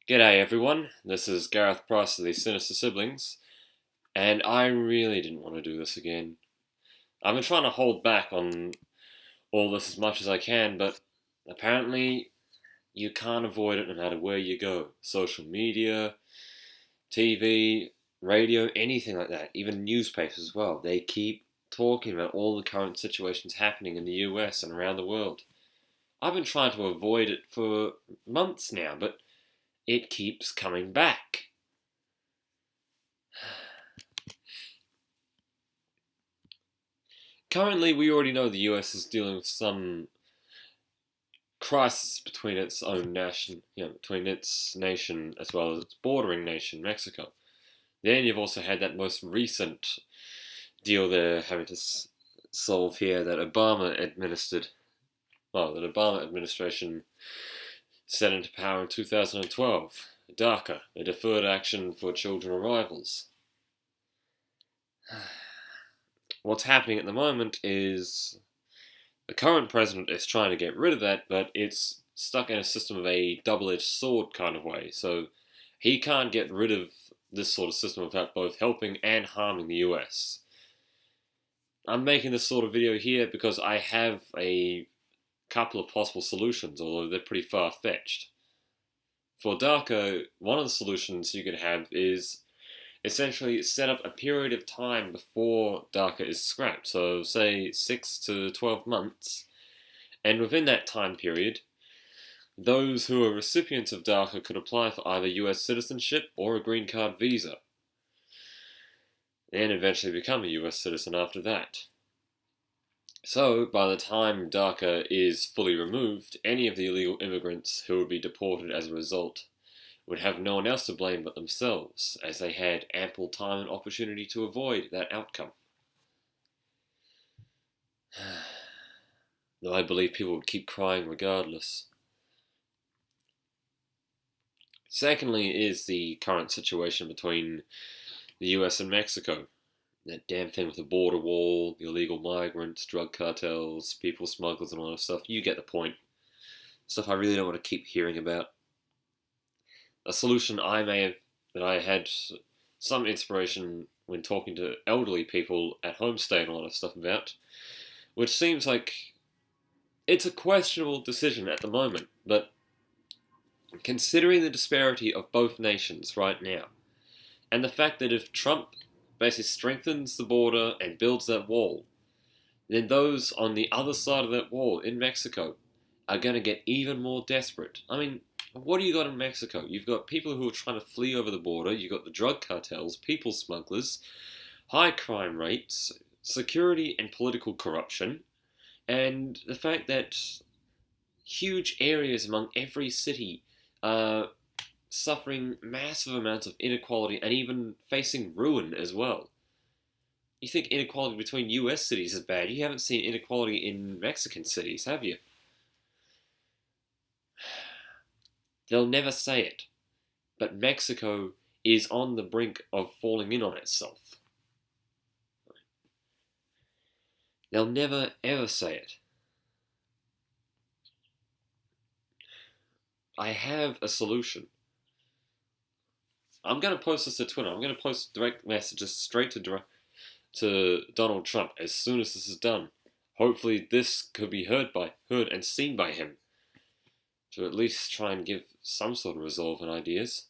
G'day everyone, this is Gareth Price of the Sinister Siblings, and I really didn't want to do this again. I've been trying to hold back on all this as much as I can, but apparently you can't avoid it no matter where you go. Social media, TV, radio, anything like that, even newspapers as well. They keep talking about all the current situations happening in the US and around the world. I've been trying to avoid it for months now, but it keeps coming back. Currently, we already know the US is dealing with some crisis between its own nation, between its nation as well as its bordering nation, Mexico. Then you've also had that most recent deal they're having to solve here that that Obama administration set into power in 2012. DACA, a deferred action for children arrivals. What's happening at the moment is the current president is trying to get rid of that, but it's stuck in a system of a double-edged sword kind of way. So he can't get rid of this sort of system without both helping and harming the US. I'm making this sort of video here because I have a couple of possible solutions, although they're pretty far-fetched. For DACA, one of the solutions you could have is essentially set up a period of time before DACA is scrapped. So say 6 to 12 months. And within that time period, those who are recipients of DACA could apply for either US citizenship or a green card visa, and eventually become a US citizen after that. So, by the time DACA is fully removed, any of the illegal immigrants who would be deported as a result would have no one else to blame but themselves, as they had ample time and opportunity to avoid that outcome. Though I believe people would keep crying regardless. Secondly is the current situation between the US and Mexico. That damn thing with the border wall, the illegal migrants, drug cartels, people smugglers and all that stuff. You get the point. Stuff I really don't want to keep hearing about. A solution that I had some inspiration when talking to elderly people at homestay and a lot of stuff about, which seems like it's a questionable decision at the moment, but considering the disparity of both nations right now, and the fact that if Trump basically strengthens the border and builds that wall, then those on the other side of that wall in Mexico are going to get even more desperate. I mean, what do you got in Mexico? You've got people who are trying to flee over the border, you've got the drug cartels, people smugglers, high crime rates, security and political corruption, and the fact that huge areas among every city are suffering massive amounts of inequality and even facing ruin as well. You think inequality between US cities is bad. You haven't seen inequality in Mexican cities, have you? They'll never say it, but Mexico is on the brink of falling in on itself. They'll never ever say it. I have a solution. I'm going to post this to Twitter. I'm going to post direct messages straight to Donald Trump as soon as this is done. Hopefully this could be heard and seen by him, to at least try and give some sort of resolve and ideas.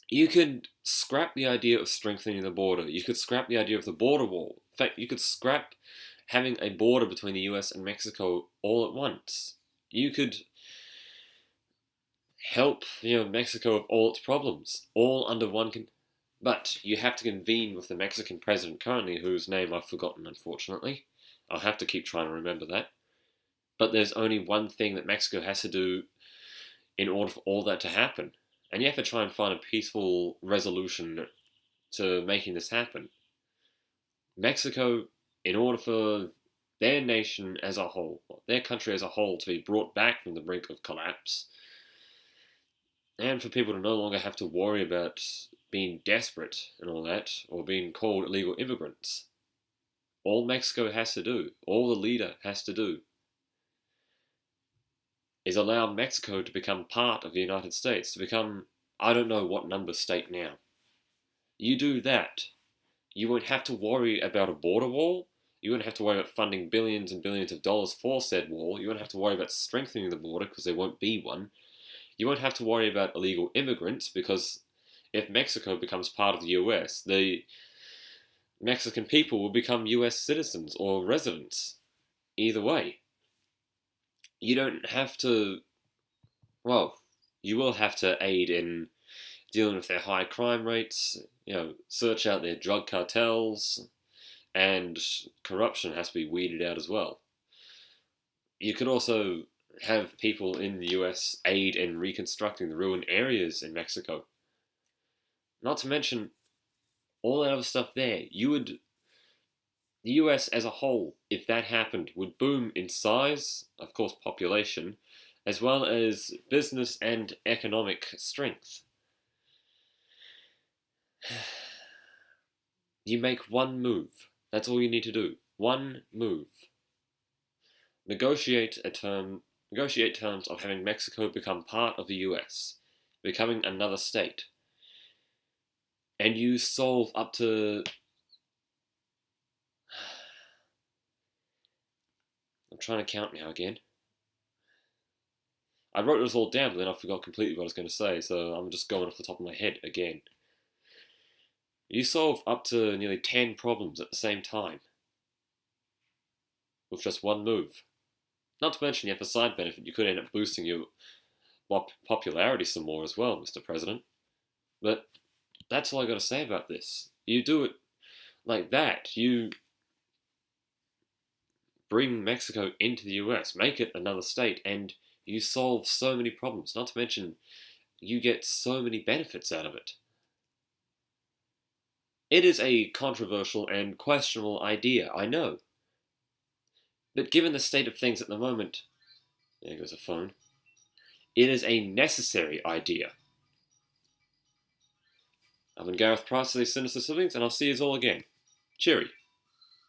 You could scrap the idea of strengthening the border. You could scrap the idea of the border wall. In fact, you could scrap having a border between the US and Mexico all at once. You could help, Mexico with all its problems, all under one. But you have to convene with the Mexican president currently, whose name I've forgotten, unfortunately. I'll have to keep trying to remember that. But there's only one thing that Mexico has to do in order for all that to happen. And you have to try and find a peaceful resolution to making this happen. Mexico, in order for their nation as a whole, their country as a whole, to be brought back from the brink of collapse, and for people to no longer have to worry about being desperate and all that, or being called illegal immigrants. All Mexico has to do, all the leader has to do, is allow Mexico to become part of the United States, to become, I don't know what number state now. You do that, you won't have to worry about a border wall. You won't have to worry about funding billions and billions of dollars for said wall. You won't have to worry about strengthening the border because there won't be one. You won't have to worry about illegal immigrants because if Mexico becomes part of the US, the Mexican people will become US citizens or residents. Either way. You don't have to, well, you will have to aid in dealing with their high crime rates, search out their drug cartels, and corruption has to be weeded out as well. You could also have people in the US aid in reconstructing the ruined areas in Mexico. Not to mention all that other stuff there. The US as a whole, if that happened, would boom in size, of course population, as well as business and economic strength. You make one move. That's all you need to do. One move. Negotiate terms of having Mexico become part of the US, becoming another state. And you solve up to... I'm trying to count now again. I wrote this all down, but then I forgot completely what I was going to say, so I'm just going off the top of my head again. You solve up to nearly 10 problems at the same time with just one move. Not to mention you have a side benefit, you could end up boosting your popularity some more as well, Mr. President. But that's all I got to say about this. You do it like that. You bring Mexico into the US, make it another state, and you solve so many problems. Not to mention, you get so many benefits out of it. It is a controversial and questionable idea, I know. But given the state of things at the moment, there goes a phone, it is a necessary idea. I've been Gareth Price of these Sinister Siblings, and I'll see you all again. Cheery.